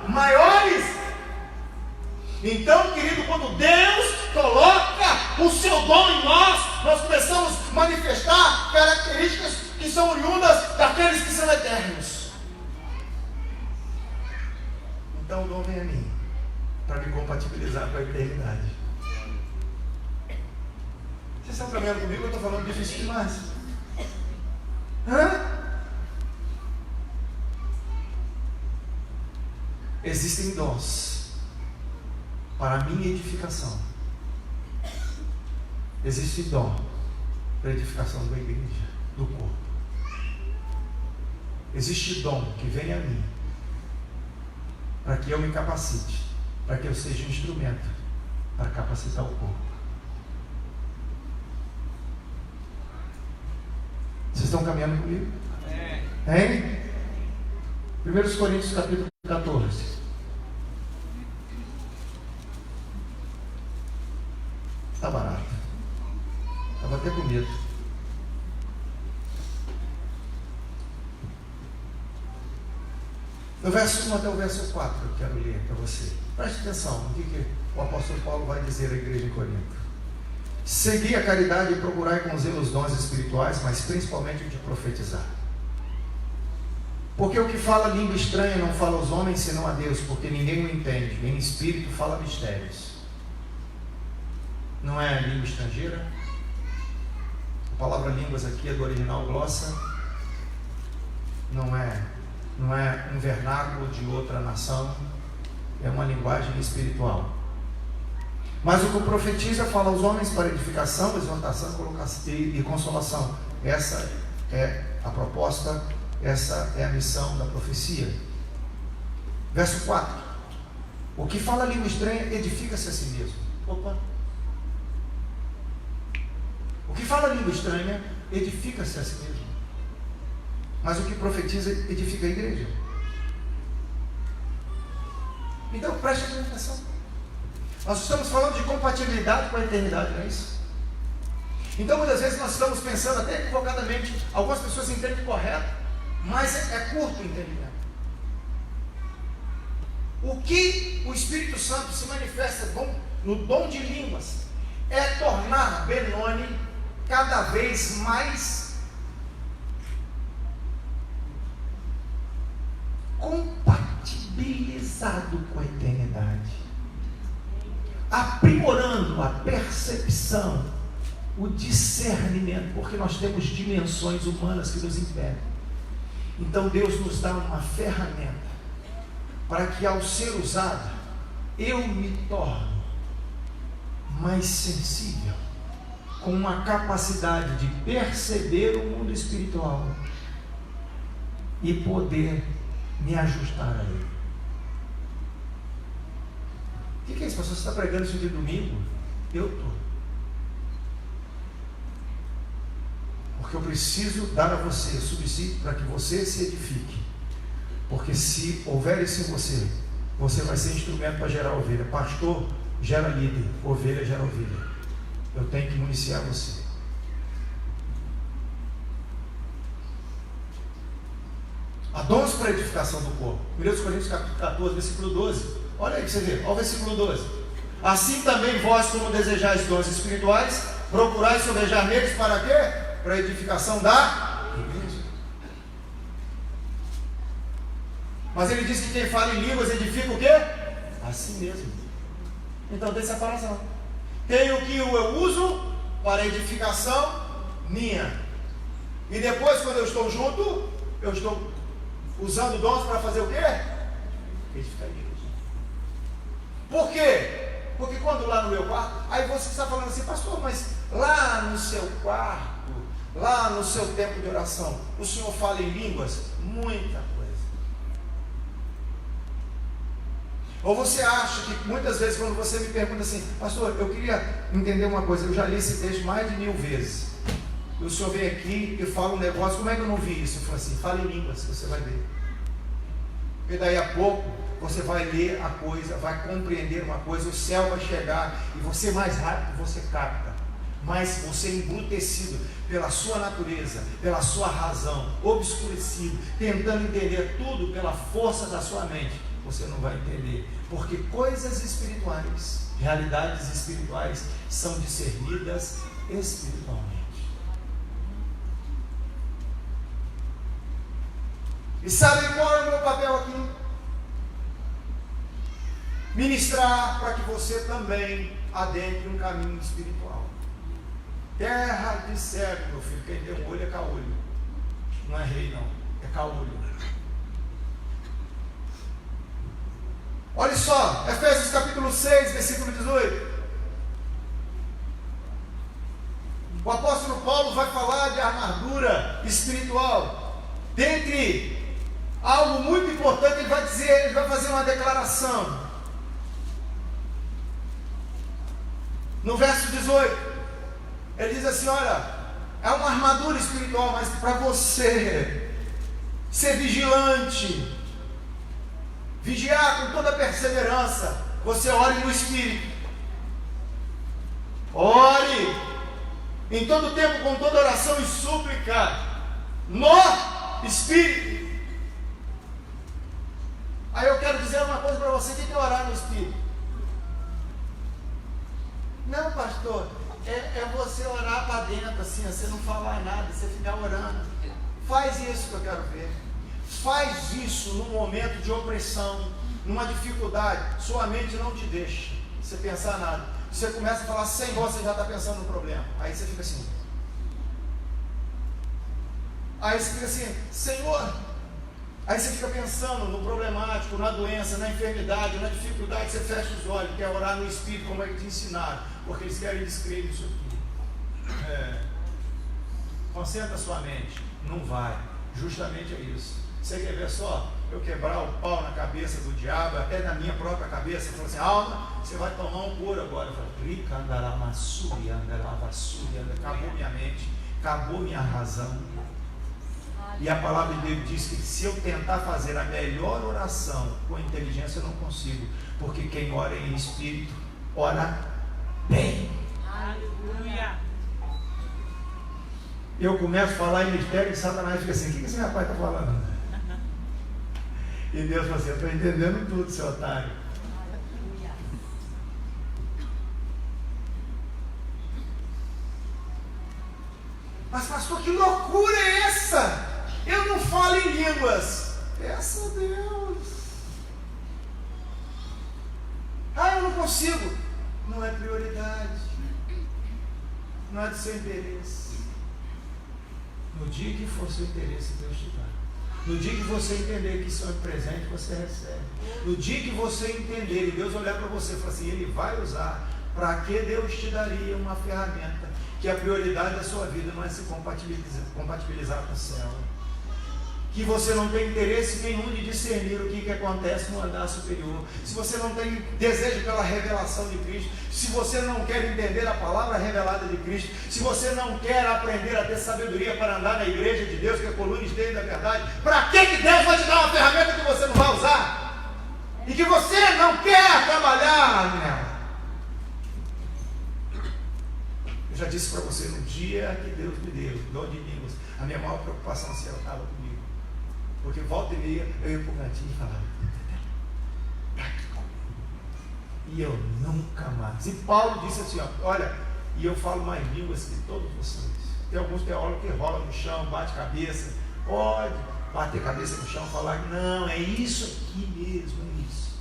maiores. Então, querido, quando Deus coloca o seu dom em nós começamos a manifestar características que são oriundas daqueles que são eternos. Então o dom vem a mim para me compatibilizar com a eternidade. Vocês estão caminhando comigo? Eu estou falando difícil demais. Existem dons para a minha edificação. Existe dom para a edificação da igreja, do corpo. Existe dom que vem a mim para que eu me capacite, para que eu seja um instrumento para capacitar o corpo. Vocês estão caminhando comigo? Hein? 1 Coríntios capítulo 14. Está barato. Estava até com medo. Do verso 1 até o verso 4 eu quero ler para você. Preste atenção no que o apóstolo Paulo vai dizer à igreja de Corinto. Segui a caridade e procurai com zelo os dons espirituais, mas principalmente o de profetizar. Porque o que fala língua estranha não fala aos homens senão a Deus, porque ninguém o entende. Em espírito fala mistérios. Não é língua estrangeira? A palavra línguas aqui é do original glossa. Não é um vernáculo de outra nação. É uma linguagem espiritual. Mas o que profetiza fala aos homens para edificação, exortação e consolação. Essa é a proposta, essa é a missão da profecia. Verso 4. O que fala língua estranha edifica-se a si mesmo. Opa! O que fala língua estranha edifica-se a si mesmo. Mas o que profetiza edifica a igreja. Então preste atenção. Nós estamos falando de compatibilidade com a eternidade, não é isso? Então muitas vezes nós estamos pensando até equivocadamente, algumas pessoas entendem correto, mas é curto o entendimento. O que o Espírito Santo se manifesta no dom de línguas é tornar Benoni cada vez mais compatibilizado com a eternidade, aprimorando a percepção, o discernimento, porque nós temos dimensões humanas que nos impedem. Então Deus nos dá uma ferramenta para que, ao ser usada, eu me torne mais sensível, com uma capacidade de perceber o mundo espiritual e poder me ajustar a ele. O que é isso, pastor? Você está pregando isso de domingo? Eu estou. Porque eu preciso dar a você subsídio para que você se edifique. Porque se houver isso em você, você vai ser instrumento para gerar ovelha. Pastor gera líder, ovelha gera ovelha. Eu tenho que municiar você. Há dons para a edificação do corpo. 1 Coríntios capítulo 14, versículo 12. Olha aí para você ver, olha o versículo 12. Assim também vós, como desejais dons espirituais, procurai sobejar neles para quê? Para a edificação da igreja. Mas ele diz que quem fala em línguas edifica o quê? A si mesmo. Então tem separação. Tem o que eu uso para a edificação minha. E depois, quando eu estou junto, eu estou usando dons para fazer o quê? Edificar a igreja. Por quê? Porque quando lá no meu quarto, aí você está falando assim, pastor, mas lá no seu quarto, lá no seu tempo de oração, o senhor fala em línguas? Muita coisa. Ou você acha que muitas vezes quando você me pergunta assim, pastor, eu queria entender uma coisa, eu já li esse texto mais de 1000 vezes. E o senhor vem aqui e fala um negócio, como é que eu não vi isso? Eu falo assim, fala em línguas, você vai ver. E daí a pouco você vai ler a coisa, vai compreender uma coisa, o céu vai chegar e você mais rápido você capta, mas você embrutecido pela sua natureza, pela sua razão, obscurecido, tentando entender tudo pela força da sua mente, você não vai entender. Porque coisas espirituais, realidades espirituais, são discernidas espiritualmente. E sabe qual é o meu papel aqui? Ministrar para que você também adentre um caminho espiritual. Terra de cego, meu filho. Quem tem um olho é caolho. Não é rei, não. É caolho. Olha só, Efésios capítulo 6, versículo 18. O apóstolo Paulo vai falar de armadura espiritual. Dentre algo muito importante, ele vai dizer, ele vai fazer uma declaração. No verso 18, ele diz assim: olha, é uma armadura espiritual, mas para você ser vigilante, vigiar com toda perseverança, você ore no Espírito. Ore em todo tempo com toda oração e súplica no Espírito. Aí eu quero dizer uma coisa para você: o que é orar no Espírito? Não, pastor, é você orar para dentro, assim, você não falar nada, você ficar orando. Faz isso que eu quero ver. Faz isso num momento de opressão, numa dificuldade. Sua mente não te deixa você pensar nada. Você começa a falar Senhor, você já está pensando no problema. Aí você fica assim. Aí você fica assim, Senhor. Aí você fica pensando no problemático, na doença, na enfermidade, na dificuldade. Você fecha os olhos, quer orar no Espírito, como é que te ensinaram. Porque eles querem descrever isso aqui. Concentra sua mente. Não vai. Justamente é isso. Você quer ver só? Eu quebrar o pau na cabeça do diabo, até na minha própria cabeça. Fala assim, alma, você vai tomar um couro agora. Eu falo, acabou minha mente, acabou minha razão. E a palavra de Deus diz que se eu tentar fazer a melhor oração com inteligência, eu não consigo. Porque quem ora em espírito, ora bem. Aleluia. Eu começo a falar em mistério e Satanás fica assim, o que esse rapaz está falando? E Deus fala assim, eu estou entendendo tudo, seu otário. Mas pastor, que loucura é essa? Eu não falo em línguas. Peça a Deus. Ah, eu não consigo. Não é prioridade. Não é do seu interesse. No dia que for seu interesse, Deus te dá. No dia que você entender que isso é um presente, você recebe. No dia que você entender e Deus olhar para você e falar assim, Ele vai usar, para que Deus te daria uma ferramenta que a prioridade da sua vida não é se compatibilizar com o céu. Que você não tem interesse nenhum de discernir o que acontece no andar superior. Se você não tem desejo pela revelação de Cristo, se você não quer entender a palavra revelada de Cristo, se você não quer aprender a ter sabedoria para andar na igreja de Deus, que é a coluna esteira da verdade, para que Deus vai te dar uma ferramenta que você não vai usar? E que você não quer trabalhar nela? Eu já disse para você, no dia que Deus me deu dom de línguas, a minha maior preocupação se ela estava comigo. Porque volta e meia eu ia para o cantinho e falava, e eu nunca mais. E Paulo disse assim, olha, e eu falo mais línguas que todos vocês. Tem alguns teólogos que rolam no chão, bate cabeça, pode bater cabeça no chão e falar, não, é isso aqui mesmo, é isso.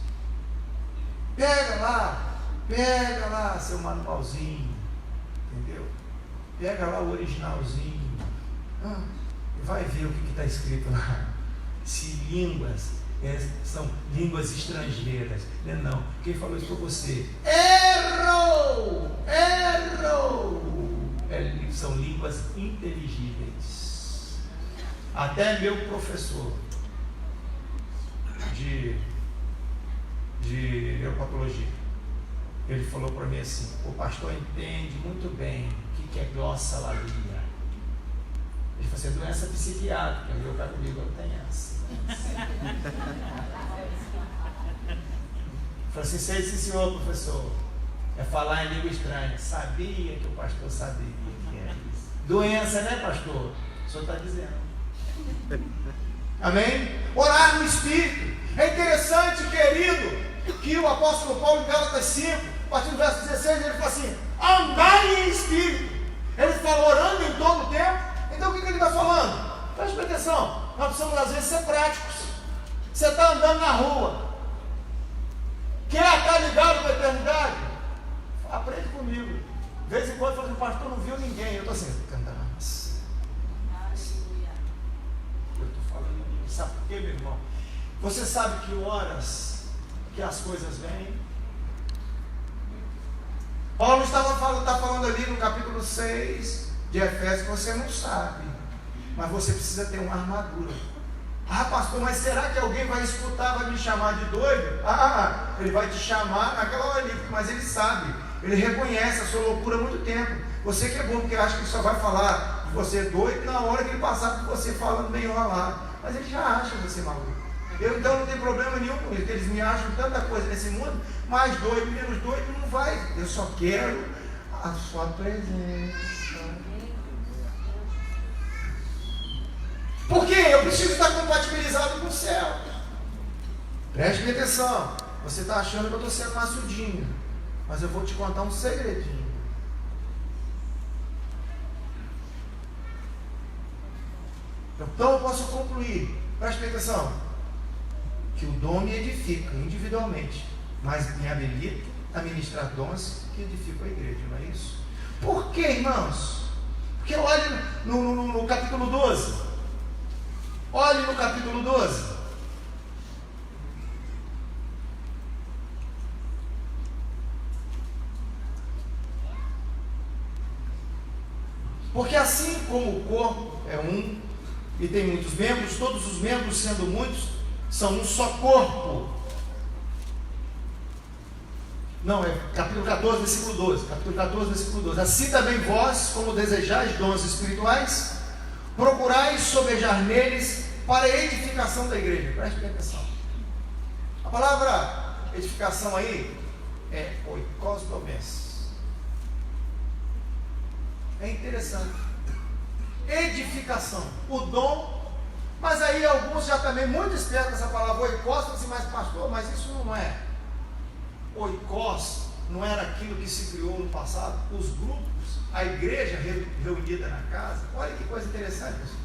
Pega lá seu manualzinho, entendeu? Pega lá o originalzinho, e vai ver o que está escrito lá. Se línguas são línguas estrangeiras, não. Quem falou isso para você? Errou! São línguas inteligíveis. Até meu professor de neuropatologia, ele falou para mim assim, o pastor entende muito bem o que é glossolalia. Ele falou assim, doença psiquiátrica, eu cá comigo não tem essa. Falei assim, sei sim senhor professor, é falar em língua estranha. Sabia que o pastor sabia que é isso. Doença, né pastor? O senhor está dizendo. Amém? Orar no Espírito. É interessante que que o apóstolo Paulo em Gálatas 5, a partir do verso 16, ele fala assim: andai em espírito. Ele fala orando em todo o tempo. Então o que ele está falando? Preste atenção, nós precisamos às vezes ser práticos. Você está andando na rua, quer estar ligado com a eternidade? Aprende comigo. De vez em quando fala assim: pastor, não viu ninguém. Eu estou assim, candamas. Eu estou falando isso. Sabe por quê, meu irmão? Você sabe que horas que as coisas vêm. Paulo está falando ali no capítulo 6 de Efésios que você não sabe, mas você precisa ter uma armadura. Ah, pastor, mas será que alguém vai escutar, vai me chamar de doido? Ele vai te chamar naquela hora ali, mas ele sabe, ele reconhece a sua loucura há muito tempo. Você que é bom, porque acha que ele só vai falar de você doido na hora que ele passar por você falando meio enrolado, mas ele já acha você maluco. Eu então não tenho problema nenhum com isso, porque eles me acham tanta coisa nesse mundo, mais doido, menos doido, não vai. Eu só quero a sua presença. Por quê? Eu preciso estar compatibilizado com o céu. Preste atenção. Você está achando que eu estou sendo maçudinho, mas eu vou te contar um segredinho. Então eu posso concluir. Preste atenção. Que o dom me edifica individualmente, mas me habilita a ministrar dons que edificam a igreja, não é isso? Por quê, irmãos? Porque olhe no capítulo 12. Olhe no capítulo 12. Porque assim como o corpo é um e tem muitos membros, todos os membros sendo muitos, são um só corpo. Não, é capítulo 14, versículo 12. Capítulo 14, versículo 12. Assim também vós, como desejais dons espirituais, procurais sobejar neles para a edificação da igreja. Preste atenção. A palavra edificação aí é oikosdomés. É interessante. Edificação. O dom. Mas aí alguns já também muito espertos nessa palavra oikos, assim, mas pastor, mas isso não é. Oikos não era aquilo que se criou no passado, os grupos, a igreja reunida na casa. Olha que coisa interessante isso.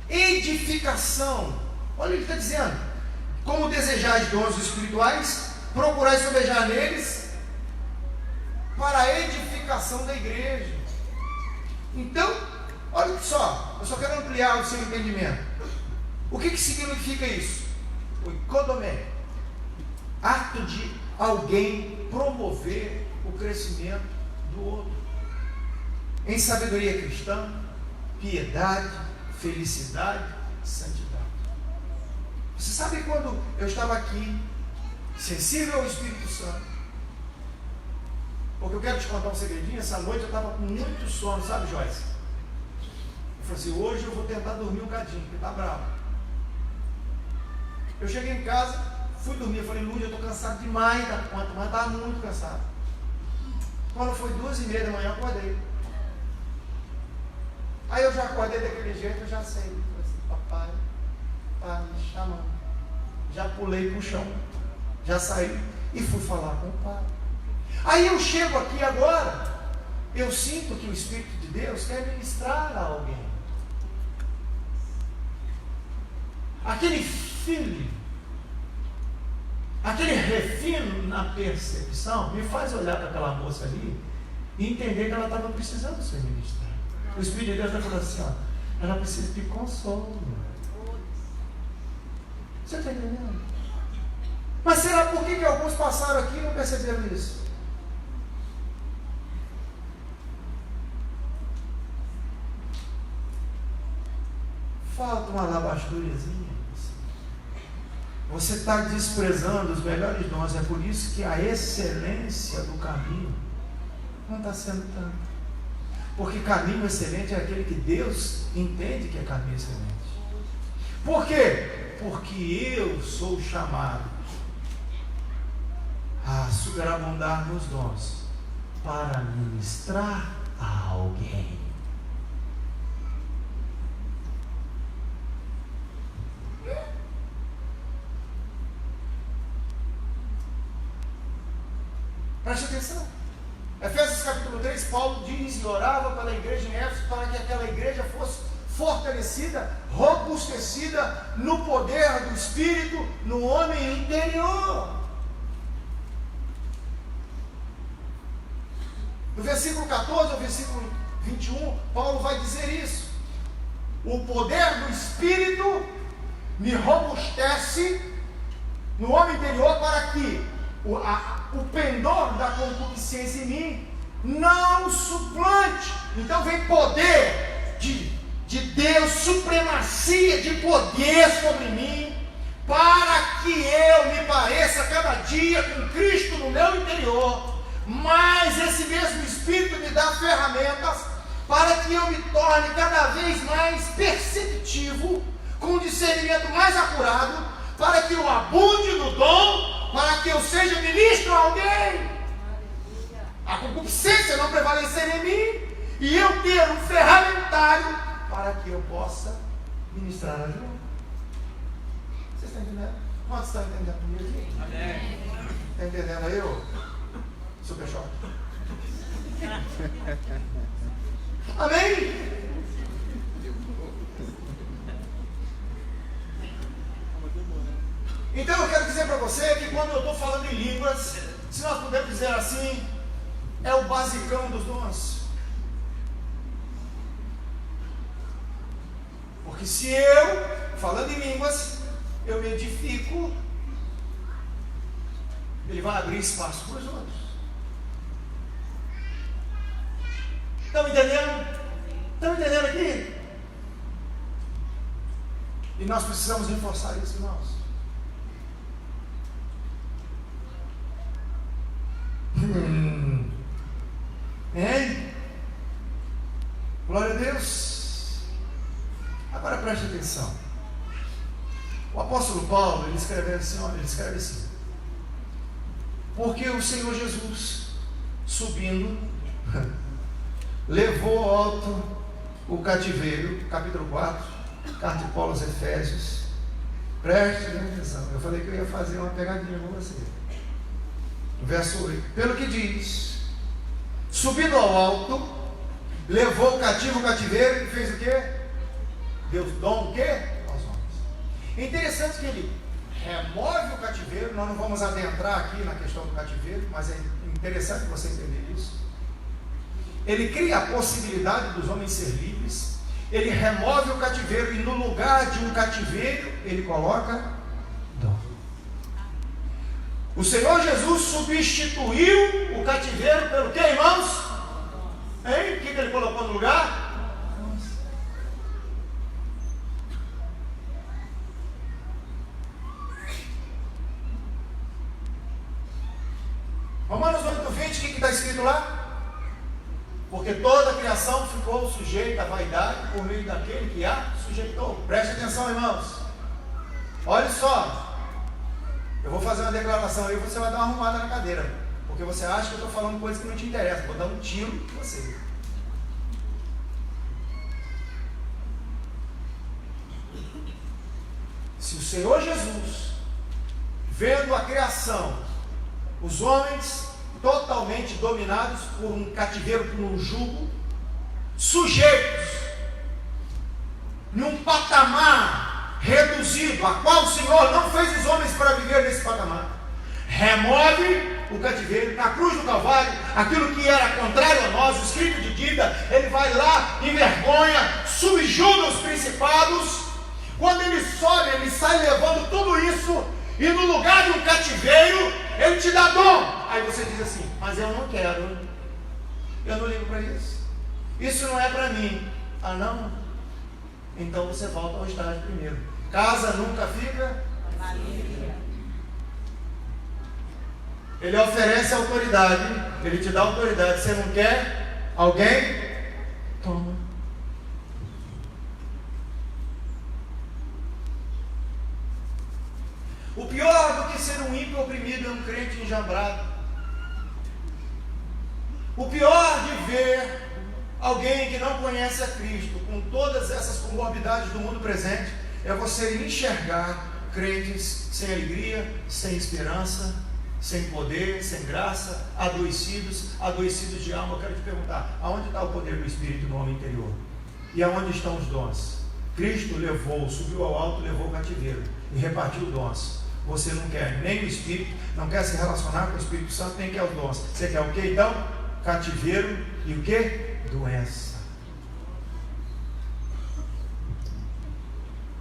Edificação. Olha o que ele está dizendo. Como desejais dons espirituais, procurai sobejar neles para a edificação da igreja. Então, olha só, eu só quero ampliar o seu entendimento. O que significa isso? O oikodomé, ato de alguém promover o crescimento do outro em sabedoria cristã, piedade, felicidade, santidade. Você sabe quando eu estava aqui, sensível ao Espírito Santo? Porque eu quero te contar um segredinho. Essa noite eu estava com muito sono, sabe, Joyce? Eu falei assim: hoje eu vou tentar dormir um cadinho, porque está bravo. Eu cheguei em casa, fui dormir. Eu falei: Luz, eu estou cansado demais da conta, mas estava muito cansado. Quando foi 2h30 da manhã, eu acordei. Aí eu já acordei daquele jeito, eu já sei. Eu falei assim: papai está me chamando. Já pulei para o chão, já saí e fui falar com o pai. Aí eu chego aqui agora, eu sinto que o Espírito de Deus quer ministrar a alguém. Aquele filho, aquele refino na percepção, me faz olhar para aquela moça ali e entender que ela estava precisando ser ministrada. O Espírito de Deus está falando assim: ó, ela precisa de consolo. Você está entendendo? Mas será por que alguns passaram aqui e não perceberam isso? Falta uma labasturiazinha. Você está desprezando os melhores dons. É por isso que a excelência do caminho não está sendo tanto. Porque caminho excelente é aquele que Deus entende que é caminho excelente. Por quê? Porque eu sou chamado a superabundar nos dons para ministrar a alguém. Preste atenção. Efésios capítulo 3, Paulo diz e orava pela igreja em Éfeso para que aquela igreja fosse fortalecida, robustecida no poder do Espírito, no homem interior. No versículo 14 ao versículo 21, Paulo vai dizer isso. O poder do Espírito me robustece no homem interior para que o pendor da concupiscência em mim não suplante. Então vem poder de Deus, supremacia de poder sobre mim, para que eu me pareça cada dia com Cristo no meu interior. Mas esse mesmo Espírito me dá ferramentas para que eu me torne cada vez mais perceptivo, com um discernimento mais acurado, para que eu abunde no dom, para que eu seja ministro a alguém. A concupiscência não prevalecer em mim, e eu ter um ferramentário para que eu possa ministrar a ajuda. Vocês estão entendendo? Quantos estão entendendo comigo aqui? Amém. Está entendendo aí, ô? Super choque. Amém? Então eu quero dizer para você que quando eu estou falando em línguas, se nós pudermos dizer assim, é o basicão dos dons. Porque se eu, falando em línguas, eu me edifico, ele vai abrir espaço para os outros. Estão entendendo? Estão entendendo aqui? E nós precisamos reforçar isso, irmãos. Hein? Glória a Deus. Agora preste atenção. O apóstolo Paulo, ele escreve assim: porque o Senhor Jesus, subindo, levou ao alto o cativeiro, capítulo 4, carta de Paulo aos Efésios. Preste atenção. Eu falei que eu ia fazer uma pegadinha com você. Verso 8: pelo que diz, subindo ao alto, levou o cativo o cativeiro e fez o quê? Deu dom o quê? Aos homens. É interessante que ele remove o cativeiro. Nós não vamos adentrar aqui na questão do cativeiro, mas é interessante você entender isso. Ele cria a possibilidade dos homens ser livres. Ele remove o cativeiro e no lugar de um cativeiro ele coloca dom. O Senhor Jesus substituiu o cativeiro pelo que, irmãos? Hein? O que ele colocou no lugar? Romanos 8:20, o que está escrito lá? Porque toda a criação ficou sujeita à vaidade por meio daquele que a sujeitou. Preste atenção, irmãos. Olha só. Eu vou fazer uma declaração aí e você vai dar uma arrumada na cadeira. Porque você acha que eu estou falando coisa que não te interessa. Vou dar um tiro em você. Se o Senhor Jesus, vendo a criação, os homens totalmente dominados por um cativeiro, por um jugo, sujeitos, num patamar reduzido, a qual o Senhor não fez os homens para viver nesse patamar, remove o cativeiro, na cruz do Calvário, aquilo que era contrário a nós, o escrito de dívida, ele vai lá, envergonha, subjuga os principados. Quando ele sobe, ele sai levando tudo isso, e no lugar de um cativeiro, ele te dá dom. Aí você diz assim: mas eu não quero, eu não ligo para isso não é para mim. Ah, não? Então você volta ao estágio primeiro. Casa nunca fica vazia. Ele oferece autoridade, ele te dá autoridade. Você não quer? Alguém? Toma. O pior do que ser um ímpio oprimido é um crente enjambrado. O pior de ver alguém que não conhece a Cristo, com todas essas comorbidades do mundo presente, é você enxergar crentes sem alegria, sem esperança, sem poder, sem graça, adoecidos de alma. Eu quero te perguntar, aonde está o poder do Espírito no homem interior? E aonde estão os dons? Cristo levou, subiu ao alto, levou o cativeiro e repartiu dons. Você não quer nem o Espírito, não quer se relacionar com o Espírito Santo, nem quer os dons. Você quer o que então? Cativeiro e o que? Doença.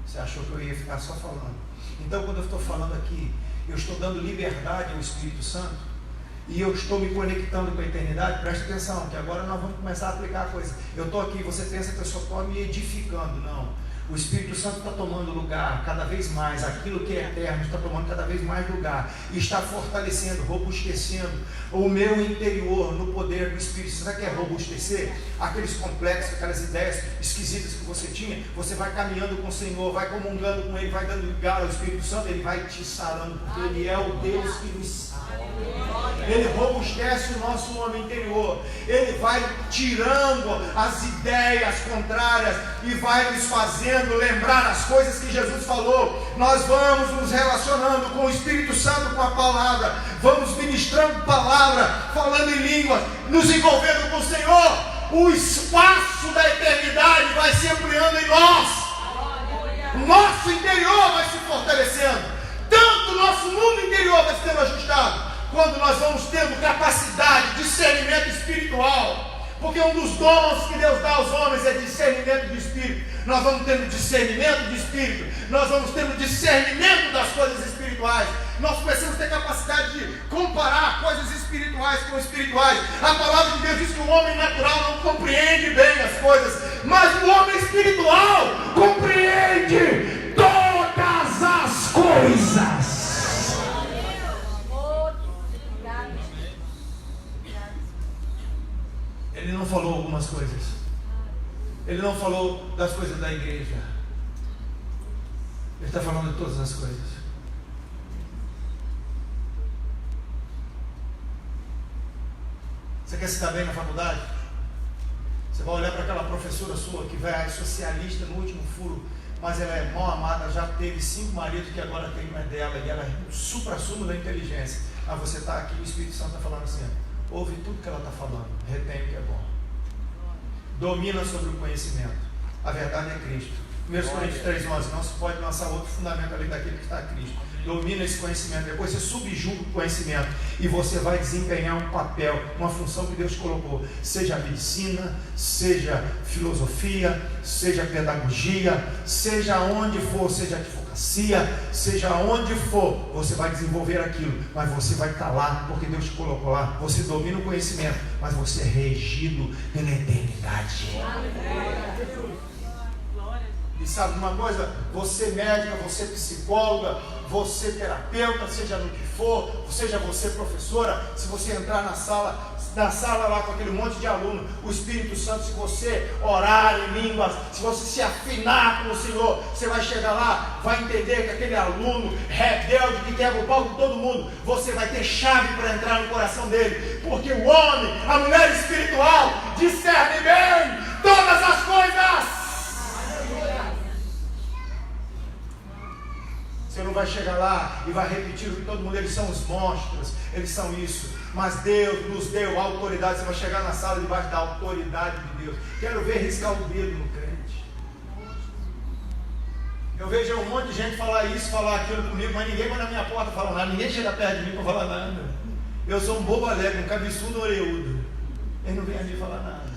Você achou que eu ia ficar só falando? Então, quando eu estou falando aqui, eu estou dando liberdade ao Espírito Santo e eu estou me conectando com a eternidade. Presta atenção, que agora nós vamos começar a aplicar a coisa. Eu estou aqui, você pensa que eu só estou me edificando. Não. O Espírito Santo está tomando lugar cada vez mais, aquilo que é eterno está tomando cada vez mais lugar e está fortalecendo, robustecendo o meu interior no poder do Espírito. Você quer robustecer aqueles complexos, aquelas ideias esquisitas que você tinha? Você vai caminhando com o Senhor, vai comungando com Ele, vai dando lugar ao Espírito Santo, Ele vai te sarando, porque Ele é o Deus que nos sara. Ele robustece o nosso homem interior. Ele vai tirando as ideias contrárias e vai nos fazendo lembrar as coisas que Jesus falou. Nós vamos nos relacionando com o Espírito Santo, com a palavra, vamos ministrando palavra, falando em línguas, nos envolvendo com o Senhor. O espaço da eternidade vai se ampliando em nós. O nosso interior vai se fortalecendo. Tanto o nosso mundo interior vai sendo ajustado, quando nós vamos tendo capacidade, discernimento espiritual, porque um dos dons que Deus dá aos homens é discernimento do Espírito. Nós vamos tendo discernimento do Espírito, nós vamos tendo discernimento das coisas espirituais, nós começamos a ter capacidade de comparar coisas espirituais com espirituais. A palavra de Deus diz que o homem natural não compreende bem as coisas, mas o homem espiritual compreende todas as coisas. Ele não falou algumas coisas. Ele não falou das coisas da igreja. Ele está falando de todas as coisas. Você quer se dar bem na faculdade? Você vai olhar para aquela professora sua que vai socialista no último furo, mas ela é mal amada, já teve 5 maridos que agora tem um é dela, e ela é o supra-sumo da inteligência. Aí você está aqui e o Espírito Santo está falando assim: ouve tudo que ela está falando, retém o que é bom, domina sobre o conhecimento. A verdade é Cristo. 1 Coríntios 3,11, não se pode lançar outro fundamento além daquele que está a Cristo. Domina esse conhecimento, depois você subjuga o conhecimento e você vai desempenhar um papel, uma função que Deus colocou, seja medicina, seja filosofia, seja pedagogia, seja onde for, seja advocacia, seja onde for, você vai desenvolver aquilo, mas você vai estar lá, porque Deus te colocou lá. Você domina o conhecimento, mas você é regido pela eternidade. E sabe uma coisa? Você médica, você psicóloga, você terapeuta, seja no que for, seja você professora, se você entrar na sala lá com aquele monte de aluno, o Espírito Santo, se você orar em línguas, se você se afinar com o Senhor, você vai chegar lá, vai entender que aquele aluno rebelde que quebra o pau com todo mundo, você vai ter chave para entrar no coração dele, porque o homem, a mulher espiritual, discerne bem todas as coisas. Você não vai chegar lá e vai repetir o que todo mundo, eles são os monstros, eles são isso. Mas Deus nos deu autoridade. Você vai chegar na sala debaixo da autoridade de Deus. Quero ver riscar o dedo no crente. Eu vejo um monte de gente falar isso, falar aquilo comigo, mas ninguém vai na minha porta falar nada, ninguém chega perto de mim para falar nada. Eu sou um bobo alegre, um cabeçudo oreudo. Eles não vêm a mim falar nada.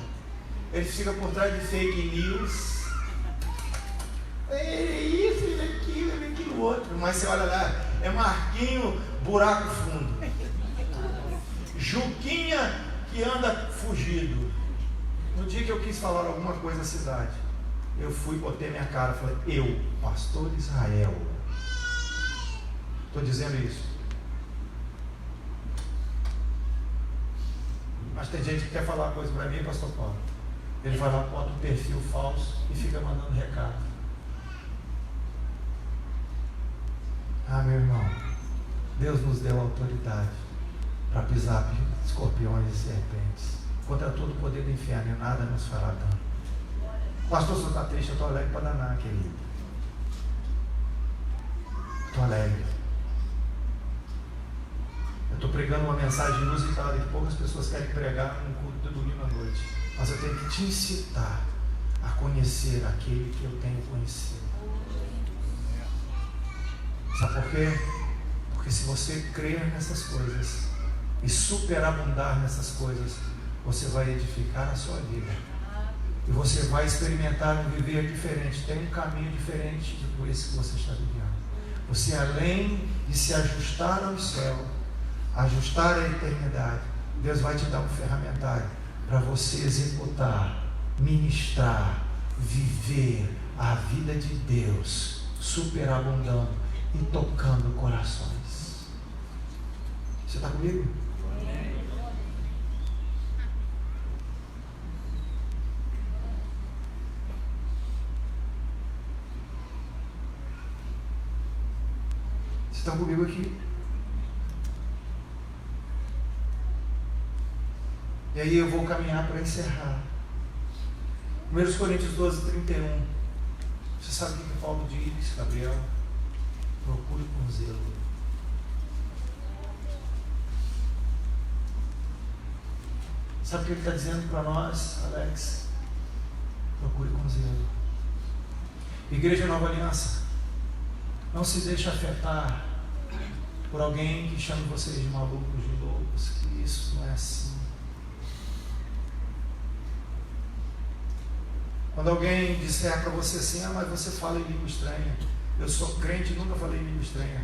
Eles ficam por trás de fake news. É isso, é aquilo outro. Mas você olha lá, é Marquinho, buraco fundo. Juquinha que anda fugido. No dia que eu quis falar alguma coisa na cidade, eu fui, botei minha cara, falei: eu, pastor Israel, estou dizendo isso. Mas tem gente que quer falar coisa para mim, pastor Paulo. Ele vai lá, bota um perfil falso e fica mandando recado. Ah, meu irmão, Deus nos deu autoridade para pisar escorpiões e serpentes, contra todo o poder do inferno, e nada nos fará dano. Pastor, você está triste? Eu estou alegre para danar, querido. Estou alegre. pregando uma mensagem inusitada que poucas pessoas querem pregar num culto de domingo à noite. Mas eu tenho que te incitar a conhecer aquele que eu tenho conhecido. Sabe por quê? Porque se você crer nessas coisas e superabundar nessas coisas, você vai edificar a sua vida. E você vai experimentar um viver diferente. Tem um caminho diferente do esse que você está vivendo. Você, além de se ajustar ao céu, ajustar à eternidade, Deus vai te dar um ferramentário para você executar, ministrar, viver a vida de Deus, superabundando e tocando corações. Você está comigo? Estão comigo aqui? E aí eu vou caminhar para encerrar. 1 Coríntios 12, 31. Você sabe o que Paulo diz, Gabriel? Procure com zelo. Sabe o que ele está dizendo para nós, Alex? Procure com zelo. Igreja Nova Aliança, não se deixe afetar por alguém que chame vocês de malucos, de loucos, que isso não é assim. Quando alguém disser para você assim, mas você fala em língua estranha, eu sou crente e nunca falei em língua estranha.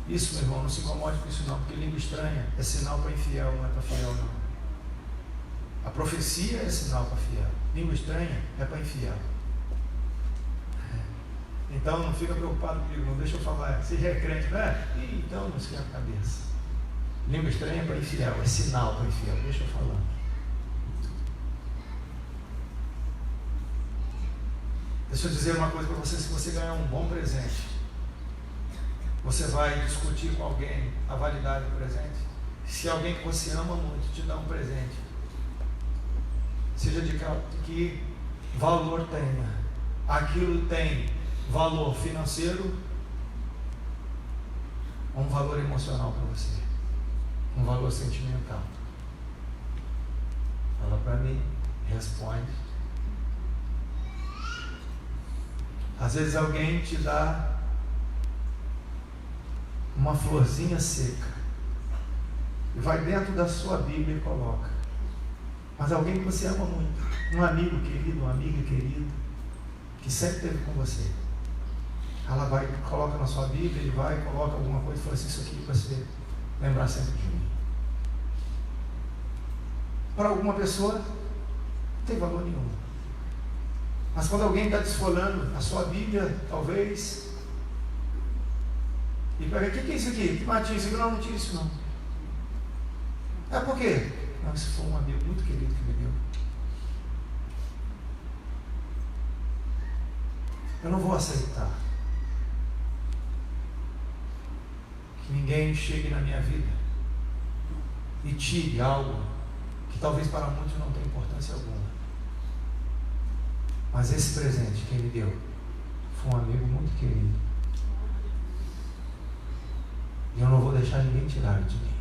Isso, meu irmão, não se incomode com isso não, porque língua estranha é sinal para infiel, não é para fiel não. A profecia é sinal para fiel, língua estranha é para infiel. Então não fica preocupado comigo, não deixa eu falar. Você já é crente, não é? Então não esquenta a cabeça. Língua estranha é para infiel, é sinal para infiel. Deixa eu falar. Deixa eu dizer uma coisa para você: se você ganhar um bom presente, você vai discutir com alguém a validade do presente. Se alguém que você ama muito te dá um presente, seja de que valor tenha, aquilo tem valor financeiro ou um valor emocional para você, um valor sentimental? Fala para mim, responde. Às vezes alguém te dá uma florzinha seca e vai dentro da sua Bíblia e coloca. Mas alguém que você ama muito, um amigo querido, uma amiga querida, que sempre esteve com você, ela vai, coloca na sua Bíblia, ele vai, coloca alguma coisa e fala assim: isso aqui para você lembrar sempre de mim. Para alguma pessoa não tem valor nenhum. Mas quando alguém está desfolhando a sua Bíblia, talvez, e pega, o que é isso aqui? Que matinho isso aqui? Não, não tira isso não. É por quê? Não, isso foi um amigo muito querido que me deu. Eu não vou aceitar que ninguém chegue na minha vida e tire algo que talvez para muitos não tenha importância alguma. Mas esse presente que ele me deu foi um amigo muito querido. E eu não vou deixar ninguém tirar de mim.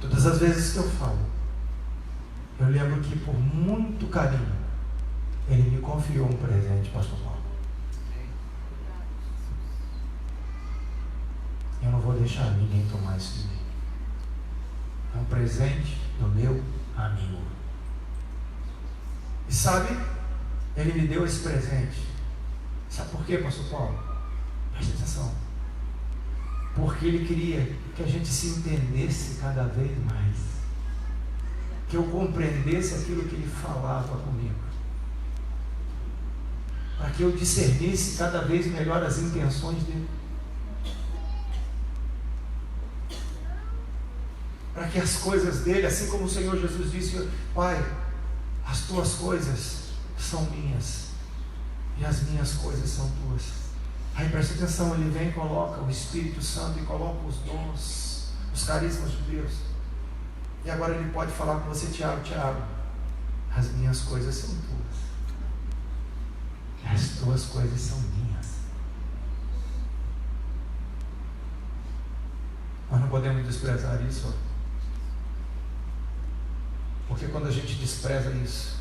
Todas as vezes que eu falo, eu lembro que por muito carinho ele me confiou um presente, pastor Paulo. Eu não vou deixar ninguém tomar isso de mim. É um presente do meu amigo. E sabe, ele me deu esse presente. Sabe por quê, pastor Paulo? Presta atenção. Porque ele queria que a gente se entendesse cada vez mais, que eu compreendesse aquilo que ele falava comigo, para que eu discernisse cada vez melhor as intenções dele, para que as coisas dele, assim como o Senhor Jesus disse: Pai, as tuas coisas são minhas e as minhas coisas são tuas. Aí presta atenção, ele vem e coloca o Espírito Santo e coloca os dons, os carismas de Deus. E agora ele pode falar com você: Tiago, as minhas coisas são tuas, as tuas coisas são minhas. podemos desprezar isso. Porque quando a gente despreza isso,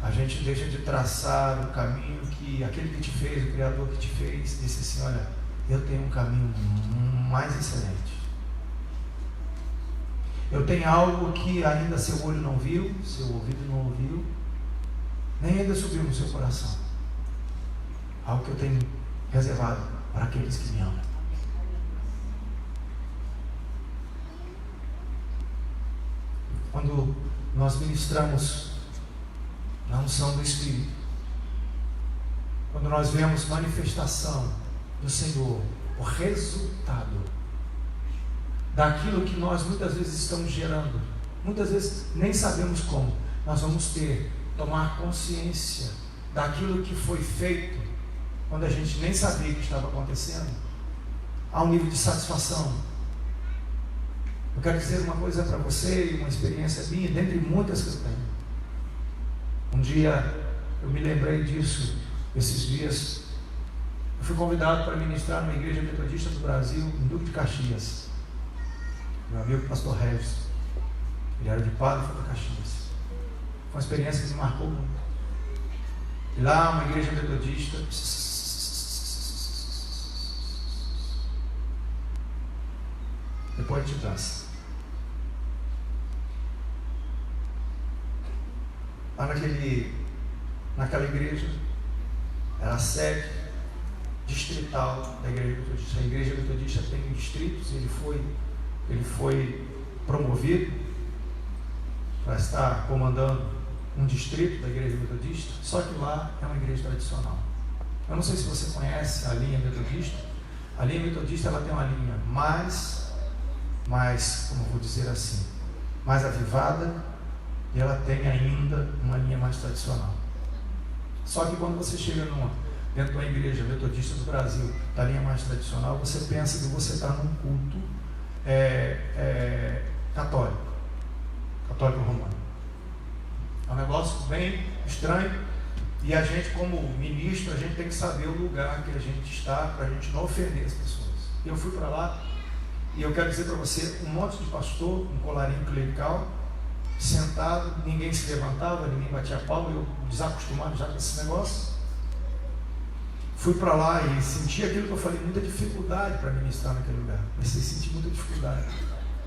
a gente deixa de traçar um caminho que aquele que te fez, o Criador que te fez, disse assim: olha, eu tenho um caminho mais excelente. Eu tenho algo que ainda seu olho não viu, seu ouvido não ouviu, nem ainda subiu no seu coração. Algo que eu tenho reservado para aqueles que me amam. Quando nós ministramos na unção do Espírito, quando nós vemos manifestação do Senhor, o resultado daquilo que nós muitas vezes estamos gerando, muitas vezes nem sabemos como, nós vamos tomar consciência daquilo que foi feito, quando a gente nem sabia que estava acontecendo, há um nível de satisfação. Eu quero dizer uma coisa para você, uma experiência minha, dentre muitas que eu tenho. Um dia, eu me lembrei disso, esses dias, eu fui convidado para ministrar numa igreja metodista do Brasil, em Duque de Caxias. Meu amigo pastor Regis, ele era de Padre e foi para Caxias. Foi uma experiência que me marcou muito. E lá, uma igreja metodista, depois a gente dança. Lá naquela igreja, era a sede distrital da igreja metodista. A igreja metodista tem distritos, ele foi promovido para estar comandando um distrito da igreja metodista, só que lá é uma igreja tradicional. Eu não sei se você conhece a linha metodista. A linha metodista, ela tem uma linha mais, como eu vou dizer assim, mais avivada, e ela tem ainda uma linha mais tradicional. Só que quando você chega dentro de uma igreja metodista do Brasil, da linha mais tradicional, você pensa que você está num culto católico romano. É um negócio bem estranho, e a gente, como ministro, a gente tem que saber o lugar que a gente está, para a gente não ofender as pessoas. Eu fui para lá, e eu quero dizer para você, um monte de pastor, um colarinho clerical, sentado, ninguém se levantava, ninguém batia palma, eu desacostumado já com esse negócio. Fui para lá e senti aquilo que eu falei, muita dificuldade para ministrar naquele lugar. Comecei a sentir muita dificuldade.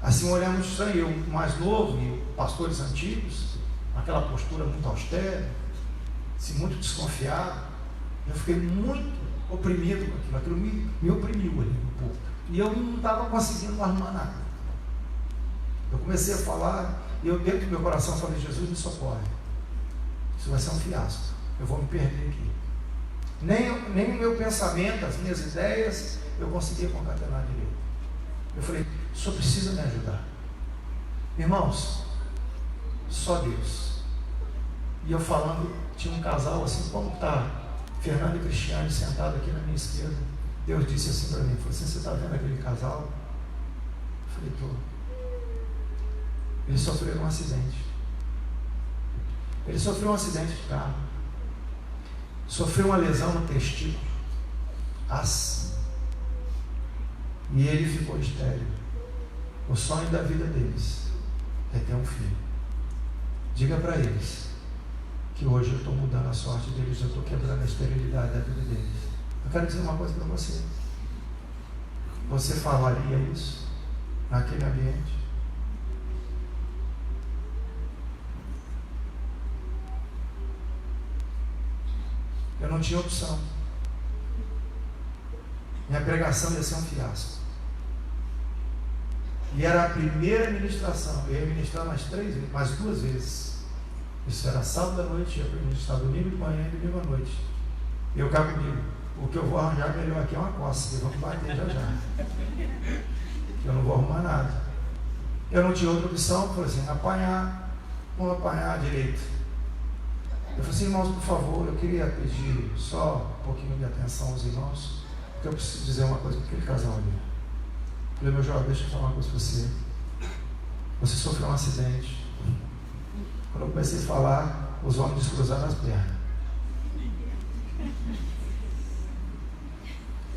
Assim, um olhar muito estranho, eu mais novo e pastores antigos, aquela postura muito austera, assim, muito desconfiado. Eu fiquei muito oprimido com aquilo me oprimiu ali um pouco. E eu não estava conseguindo arrumar nada. Eu comecei a falar, e eu dentro do meu coração falei: Jesus, me socorre. Isso vai ser um fiasco. Eu vou me perder aqui. Nem o meu pensamento, as minhas ideias, eu conseguia concatenar direito. Eu falei: o senhor precisa me ajudar. Irmãos, só Deus. E eu falando, tinha um casal assim, como está Fernando e Cristiane sentados aqui na minha esquerda. Deus disse assim para mim, falou assim: você está vendo aquele casal? Eu falei: estou. Eles sofreram um acidente. Ele sofreu um acidente de carro. Sofreu uma lesão no testículo. Assim. E ele ficou estéril. O sonho da vida deles é ter um filho. Diga para eles que hoje eu estou mudando a sorte deles, eu estou quebrando a esterilidade da vida deles. Eu quero dizer uma coisa para você. Você falaria isso naquele ambiente? Eu não tinha opção. Minha pregação ia ser um fiasco. E era a primeira ministração. Eu ia ministrar mais 2 vezes. Isso era sábado à noite, eu ia ministrar domingo de manhã e domingo à noite. E eu cá comigo: o que eu vou arranjar melhor aqui é uma coça, que vamos bater já. Eu não vou arrumar nada. Eu não tinha outra opção, falei assim: vamos apanhar direito. Eu falei assim: irmãos, por favor, eu queria pedir só um pouquinho de atenção aos irmãos, porque eu preciso dizer uma coisa para aquele casal ali. Eu falei: meu jovem, deixa eu falar uma coisa para você. Você sofreu um acidente. Quando eu comecei a falar, os homens descruzaram as pernas.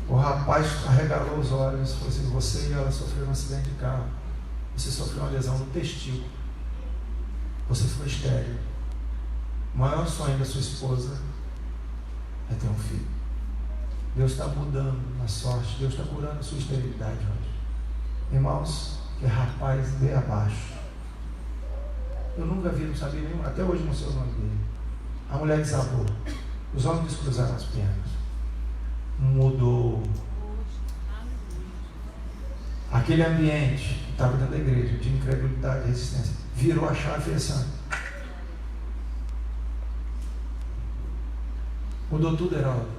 O O rapaz arregalou os olhos e falou assim: você e ela sofreram um acidente de carro. Você sofreu uma lesão no testículo. Você ficou estéril. O maior sonho da sua esposa é ter um filho. Deus está mudando a sorte. Deus está curando a sua esterilidade hoje. Irmãos, que rapaz bem abaixo. Eu nunca vi, não sabia nenhum, até hoje não sei o nome dele. A mulher desabou. Os homens descruzaram as pernas. Mudou. Aquele ambiente que estava dentro da igreja, de incredulidade e resistência, virou a chave e fez assim. Mudou tudo, Heraldo.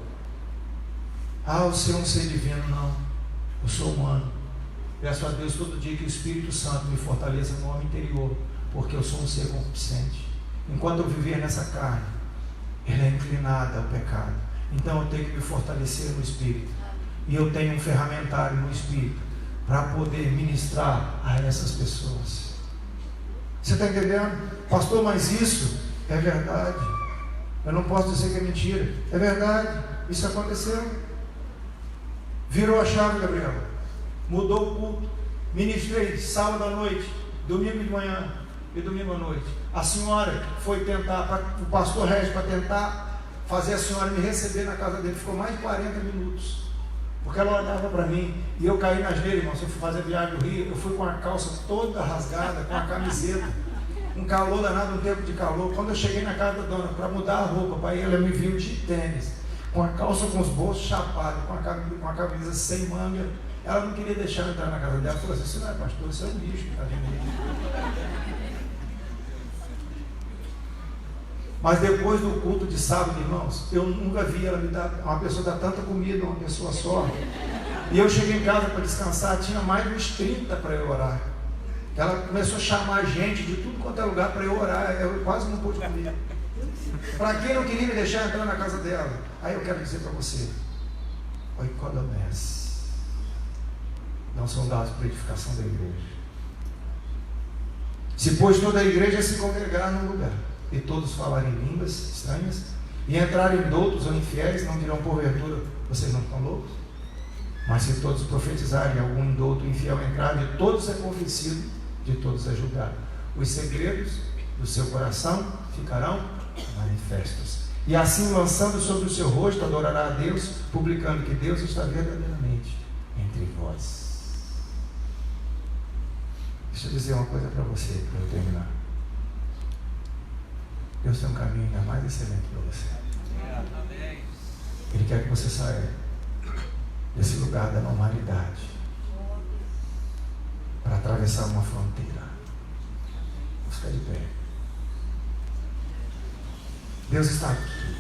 O Senhor é um ser divino. Não. Eu sou humano. Peço a Deus todo dia que o Espírito Santo me fortaleça no homem interior, porque eu sou um ser concupiscente. Enquanto eu viver nessa carne, ela é inclinada ao pecado. Então eu tenho que me fortalecer no Espírito. E eu tenho um ferramentário no Espírito para poder ministrar a essas pessoas. Você está entendendo? Pastor, mas isso é verdade. Eu não posso dizer que é mentira. É verdade. Isso aconteceu. Virou a chave, Gabriel. Mudou o culto. Ministrei sábado à noite, domingo de manhã e domingo à noite. A senhora foi tentar, o pastor Regis, para tentar fazer a senhora me receber na casa dele. Ficou mais de 40 minutos. Porque ela olhava para mim e eu caí nas nele, irmão. Se eu fui fazer viagem do Rio, eu fui com a calça toda rasgada, com a camiseta, um calor danado, um tempo de calor. Quando eu cheguei na casa da dona para mudar a roupa, para ela me viu de tênis, com a calça com os bolsos chapados, com a camisa sem manga. Ela não queria deixar eu entrar na casa dela. Ela falou assim: você não é pastor, você é um bicho que está vindo aí. Mas depois do culto de sábado, irmãos, eu nunca vi ela me dar, uma pessoa dar tanta comida a uma pessoa só. E eu cheguei em casa para descansar, tinha mais de uns 30 para eu orar. Ela começou a chamar gente de tudo quanto é lugar para eu orar. Eu quase não pude comer. Para quem não queria me deixar entrar na casa dela. Aí eu quero dizer para você: oikodomés não são dados para a edificação da igreja. Se pois toda a igreja se congregar num lugar, e todos falarem línguas estranhas, e entrarem doutos ou infiéis, não dirão porventura: vocês não estão loucos? Mas se todos profetizarem, algum indouto infiel entrar, de todos é convencido, de todos é julgado. Os segredos do seu coração ficarão manifestos. E assim, lançando sobre o seu rosto, adorará a Deus, publicando que Deus está verdadeiramente entre vós. Deixa eu dizer uma coisa para você, para eu terminar. Deus tem um caminho ainda mais excelente para você. Ele quer que você saia desse lugar da normalidade para atravessar uma fronteira. Vamos ficar de pé. Deus está aqui.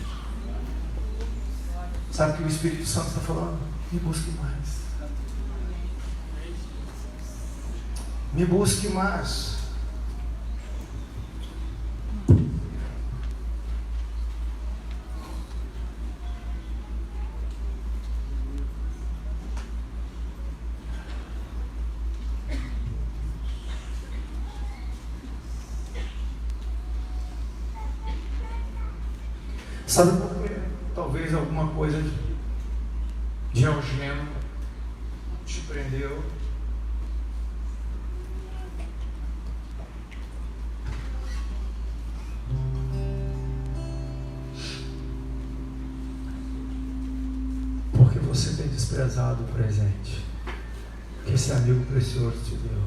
Sabe o que o Espírito Santo está falando? Me busque mais. Me busque mais. Sabe por quê? Talvez alguma coisa de algema te prendeu. Porque você tem desprezado o presente que esse amigo precioso te deu.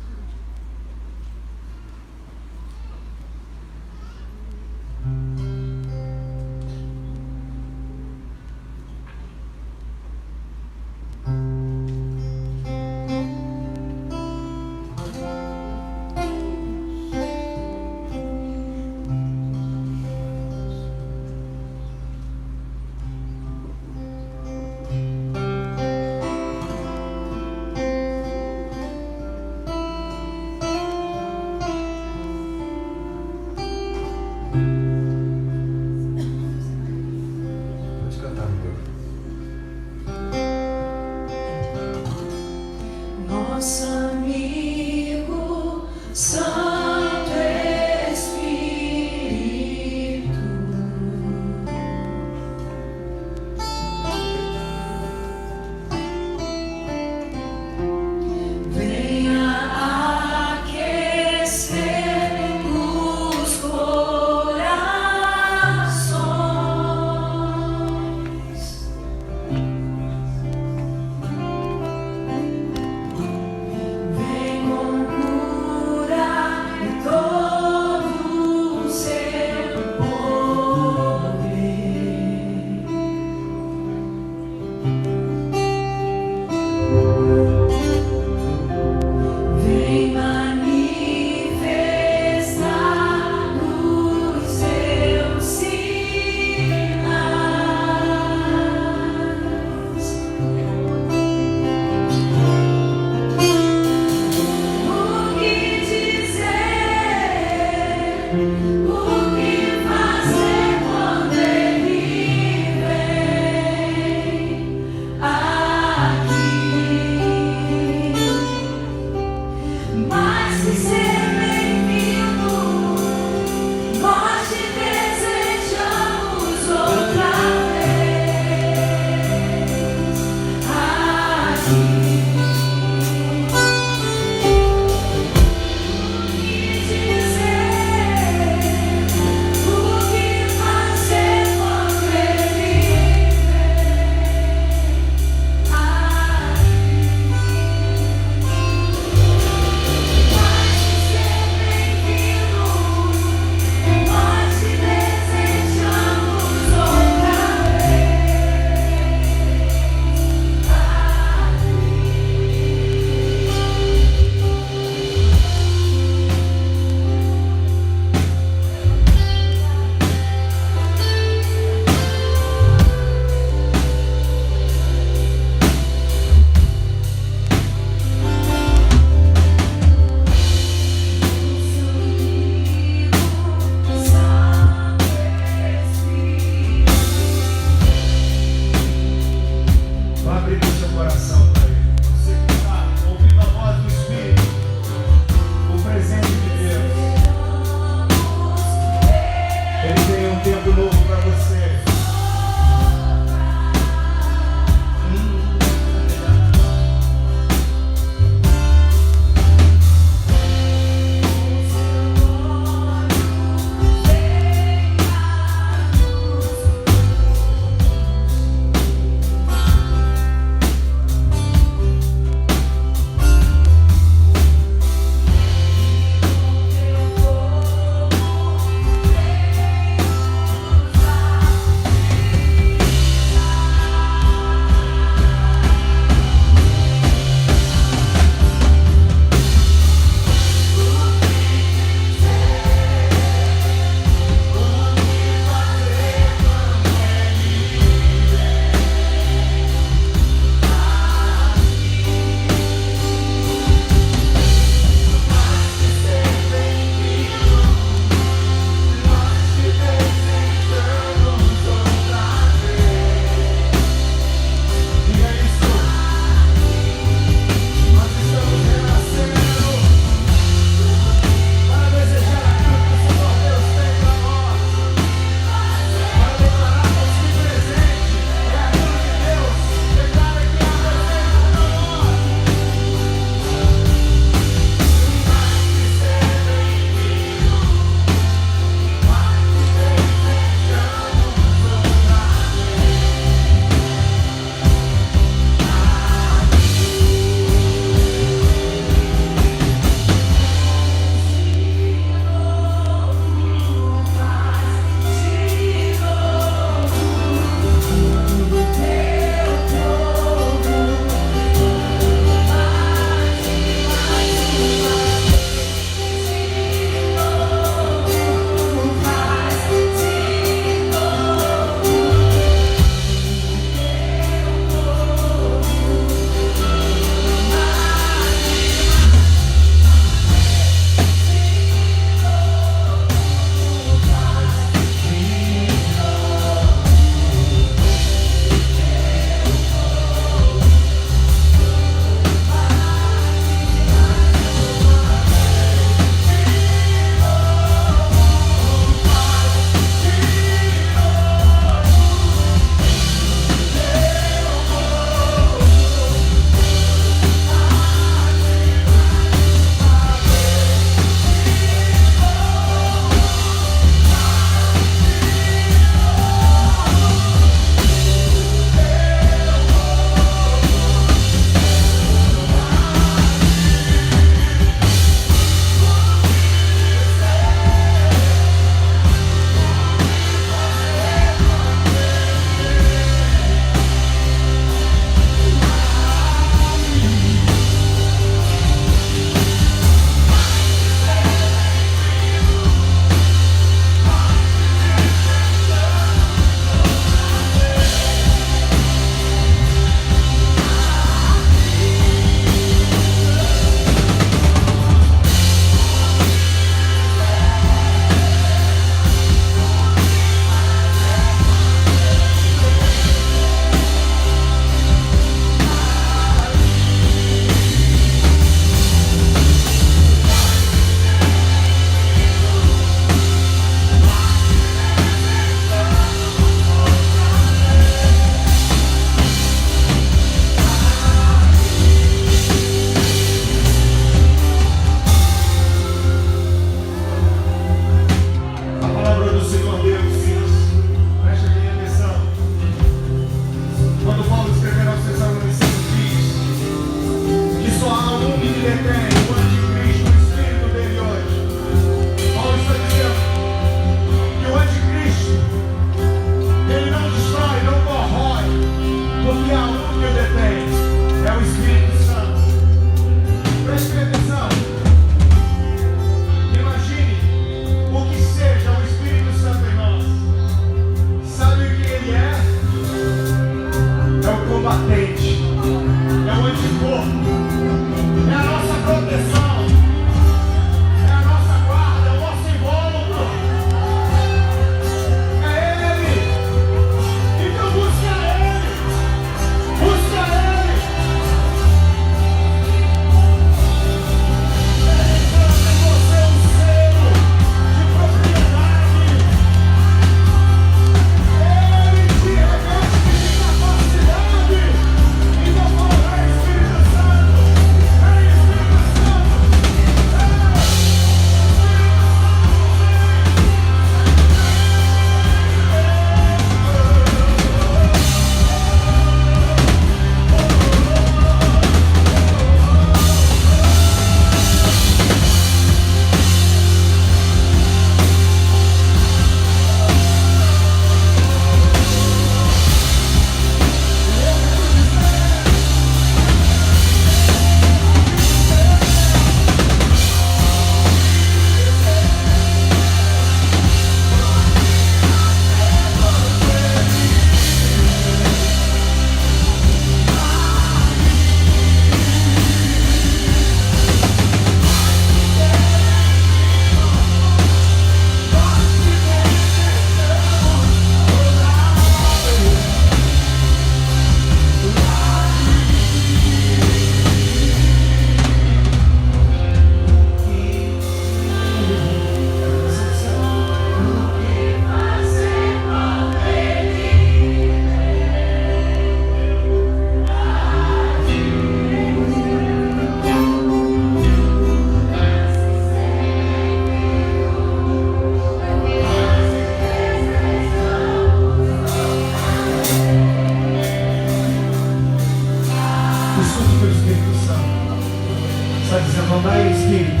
andar em espírito,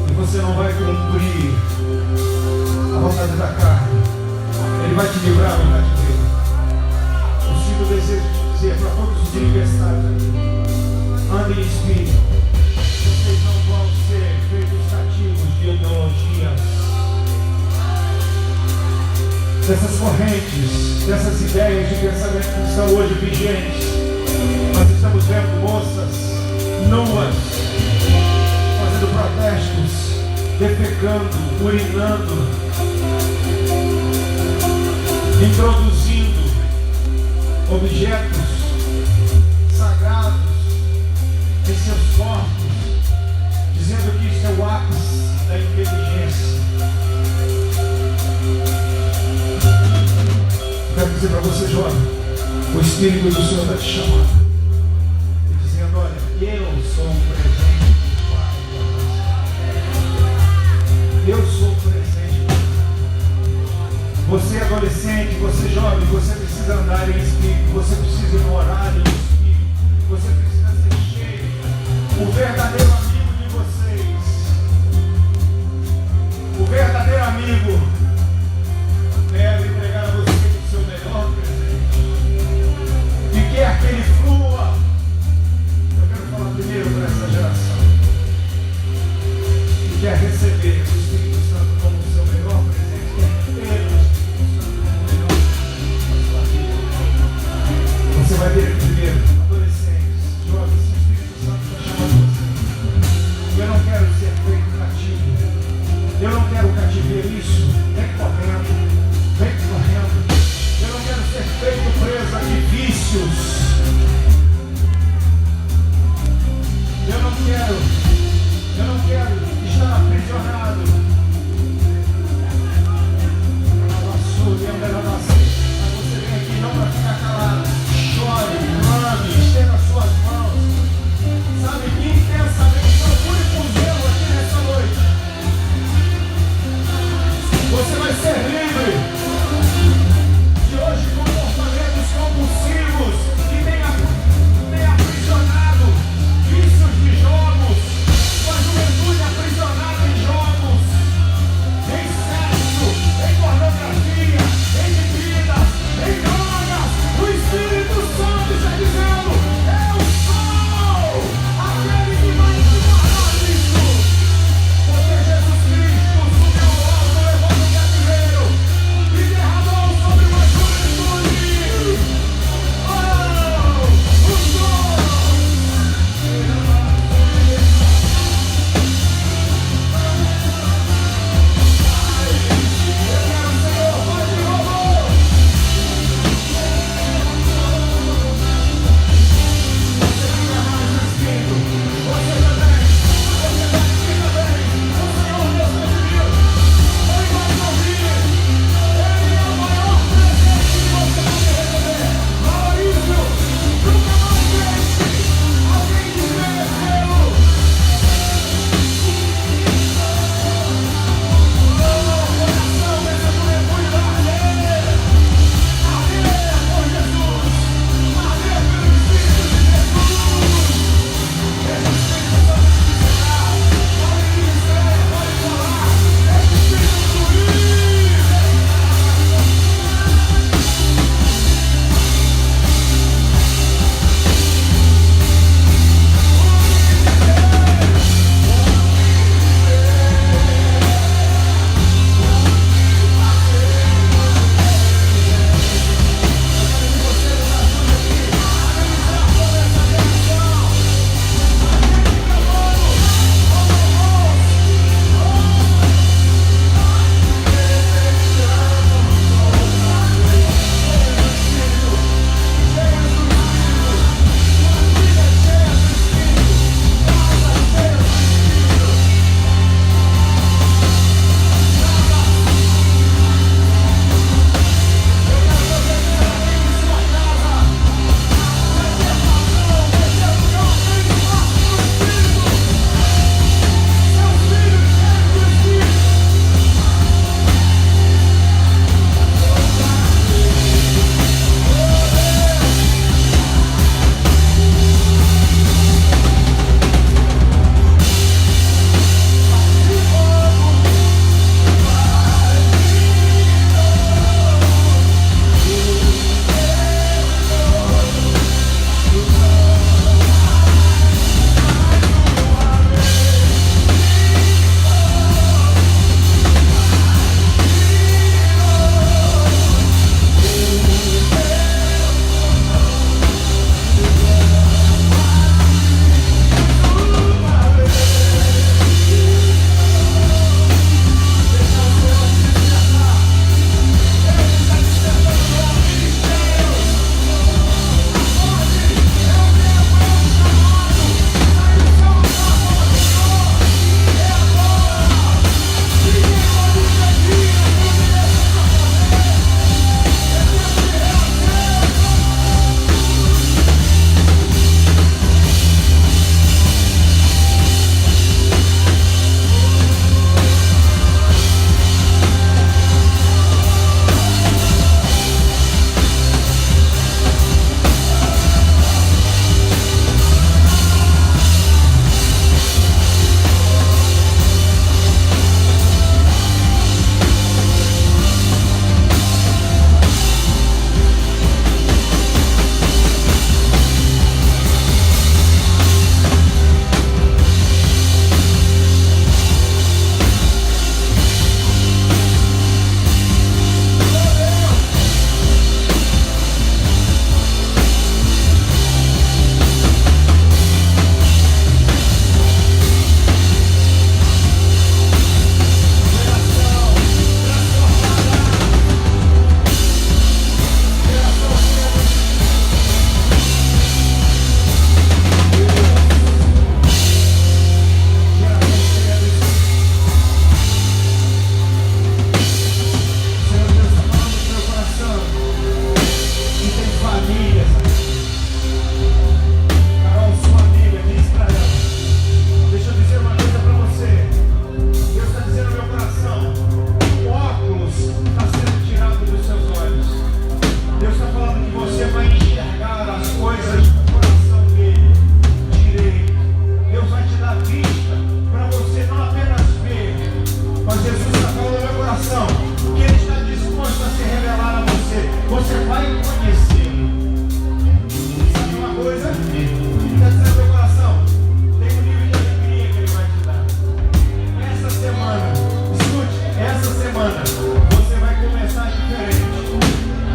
e você não vai cumprir a vontade da carne, Ele vai te livrar do cativeiro. Eu sinto o desejo de dizer para todos os universitários aqui: andem em espírito. Vocês não vão ser feitos cativos de ideologias, dessas correntes, dessas ideias de pensamento que estão hoje vigentes. Nós estamos vendo moças nuas fazendo protestos, defecando, urinando, introduzindo objetos sagrados em seus corpos, dizendo que isso é o ápice da inteligência. Quero dizer para você, jovem, o Espírito do Senhor está te chamando e dizendo: olha, eu sou um presente do Pai. Eu sou um presente. Você é adolescente, você é jovem, você precisa andar em Espírito, você precisa ir no horário do Espírito, você precisa ser cheio. O verdadeiro amigo de vocês, o verdadeiro amigo, deve entregar a você o seu melhor presente e quer que ele flua. Eu quero falar primeiro para essa geração que quer receber o Espírito Santo como o seu melhor presente, quer ter o Espírito Santo como o melhor presente na sua vida. Você vai ver primeiro, adolescentes, jovens, o Espírito Santo está chamando você. Eu não quero ser feito cativo, eu não quero cativeiro. Isso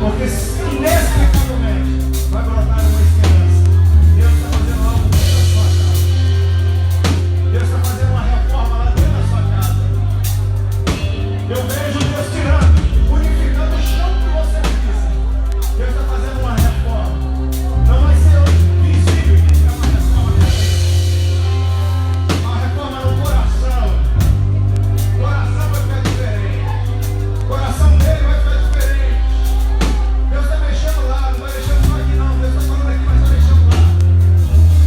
Porque inexplicavelmente vai brotar uma esperança. Deus está fazendo algo dentro da sua casa. Deus está fazendo uma reforma lá dentro da sua casa. Eu vejo Deus tirando, purificando o chão que você pisa. Deus está fazendo uma reforma. Não vai ser visível que é uma reforma dessa. Uma reforma no coração. O coração vai ficar diferente. O coração dele vai ficar diferente. Deus está mexendo lá, não vai mexendo só aqui não. Deus está falando aqui, mas está mexendo lá.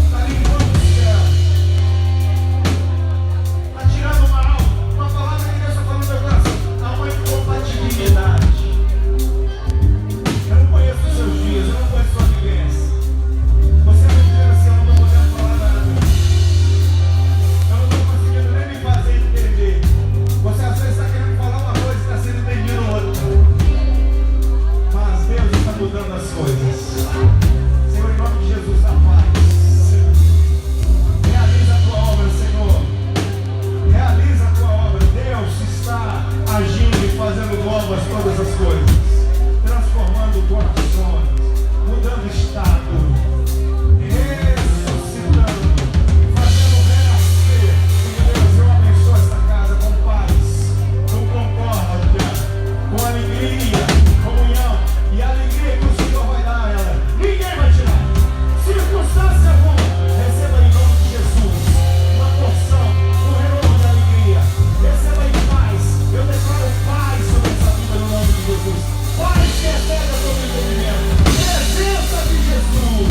Está limpando o céu. Está tirando uma palavra que Deus está falando no meu coração. Há uma incompatibilidade. Eu não conheço os seus dias, eu não conheço a sua vivência. Você vai dizer assim, eu não estou podendo falar nada. Eu não estou conseguindo nem me fazer entender. Você às vezes está querendo falar uma coisa e está sendo entendido outra. Mas Deus está mudando as coisas. Senhor, em nome de Jesus, a paz. Realiza a tua obra, Senhor. Realiza a tua obra. Deus está agindo e fazendo novas todas as coisas. Transformando corações. Mudando estado. Ressuscitando. Fazendo renascer. Deus, eu abençoo esta casa com paz, com concórdia, com alegria, comunhão. E a alegria que o Senhor vai dar a ela, ninguém vai tirar. Circunstância alguma, receba em nome de Jesus uma porção, um renovo de alegria. Receba em paz. Eu declaro paz sobre essa vida no nome de Jesus. Paz que excede a todo entendimento. Presença de Jesus.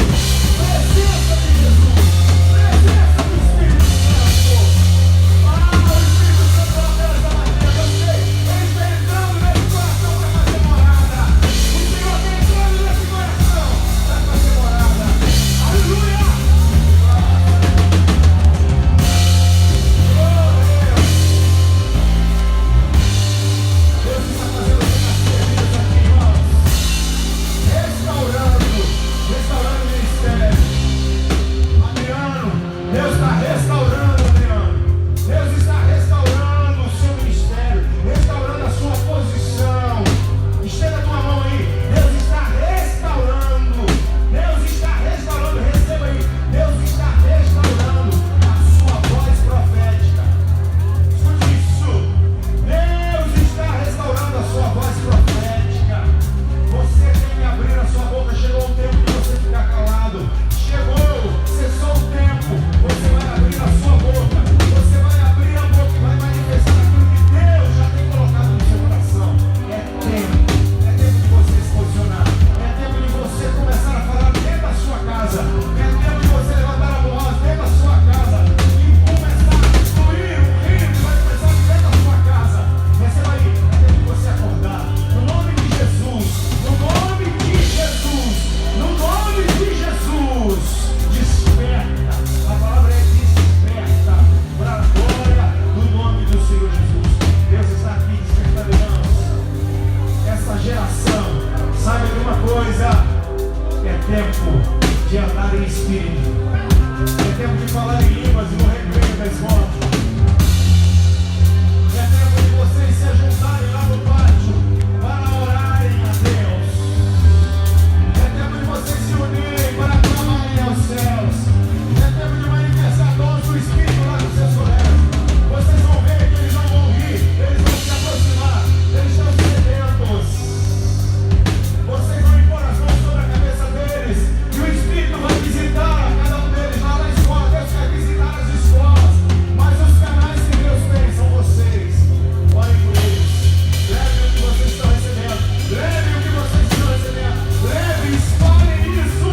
Presença de Jesus. Presença do Espírito Santo. O Espírito Santo através da madeira. Eu sei, ele está entrando nesse coração para fazer morada. O Senhor está entrando nesse coração para fazer morada. Aleluia! Deus está fazendo renascer vidas aqui, irmãos. Restaurando o ministério. Adriano, Deus está restaurando, Adriano. Deus está restaurando o seu ministério, restaurando a sua posição. Estenda a tua mão aí. Deus está restaurando. Deus está restaurando. Receba aí. Deus está restaurando a sua voz profética. Escute isso. Deus está restaurando a sua voz profética. Você tem que abrir a sua boca. Chegou o tempo de você ficar calado. Chegou, cessou o tempo. Você vai abrir a sua boca. Você vai abrir a boca e vai manifestar aquilo que Deus já tem colocado no seu coração. É tempo de você se posicionar. É tempo de você começar a falar dentro da sua casa. É tempo de você levantar a voz dentro da sua casa e começar a fluir um rio que vai começar dentro da sua casa. Receba aí. É tempo de você acordar. No nome de Jesus. No nome de Jesus. No nome de Jesus. Desperta. A palavra é desperta para a glória do nome do Senhor Jesus. Deus está aqui despertando, irmãos. Essa geração, sabe de uma coisa? É tempo de andar em espírito. É tempo de falar em línguas e no recreio da escola. É tempo de vocês se juntarem lá no pátio para orarem a Deus. É tempo de vocês se unirem para clamarem aos céus. É tempo de manifestar dons do Espírito lá nos seus colégios. Vocês vão ver que eles não vão rir, eles vão se aproximar, eles estão sedentos. Vocês vão impor as mãos sobre a cabeça deles e o Espírito vai visitar cada um deles lá na escola. Deus quer visitar as escolas, mas os canais que Deus tem são vocês. Orem por eles. Levem o que vocês estão recebendo. Levem o que vocês estão recebendo. Levem, espalhem isso.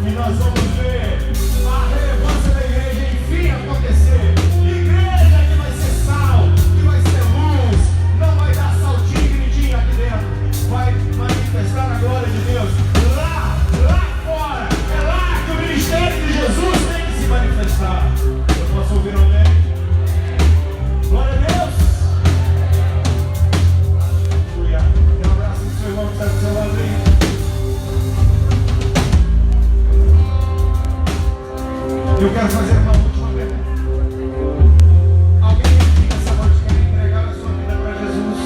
E nós vamos ver a relevância da igreja enfim acontecer. Igreja que vai ser sal, que vai ser luz. Não vai dar saltinho e gritinho aqui dentro. Vai manifestar a glória de Deus. Lá fora. É lá que o ministério de Jesus tem que se manifestar. Eu posso ouvir alguém? Glória a Deus. Aleluia. Dê um abraço no seu irmão que está do seu lado aí. Eu quero fazer uma última pergunta. Alguém aqui nessa noite quer entregar a sua vida para Jesus?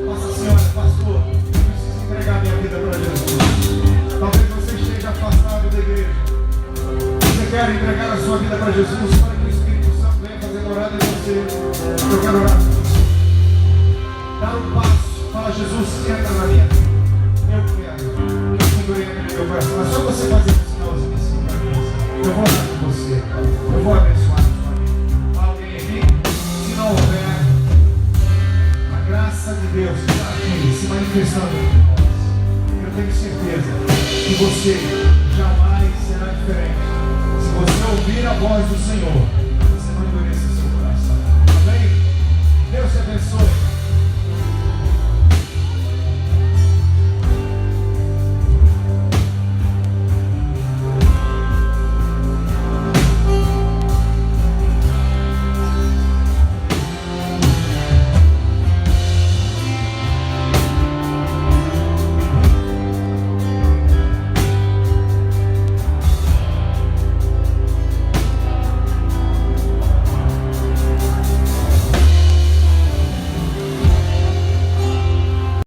Nossa Senhora, pastor, eu preciso entregar minha vida para quer entregar a sua vida para Jesus, para que o Espírito Santo venha fazer morada em você. Eu quero orar. Dar um passo. Fala, Jesus, entra na minha vida. Eu quero. Eu segurei no meu coração. Mas só você fazer um sinalzinho assim para mim. Eu vou orar com você. Eu vou abençoar a sua vida. Há alguém aqui? Se não houver, a graça de Deus está aqui se manifestando entre nós. Eu tenho certeza que você jamais será diferente. Se você ouvir a voz do Senhor,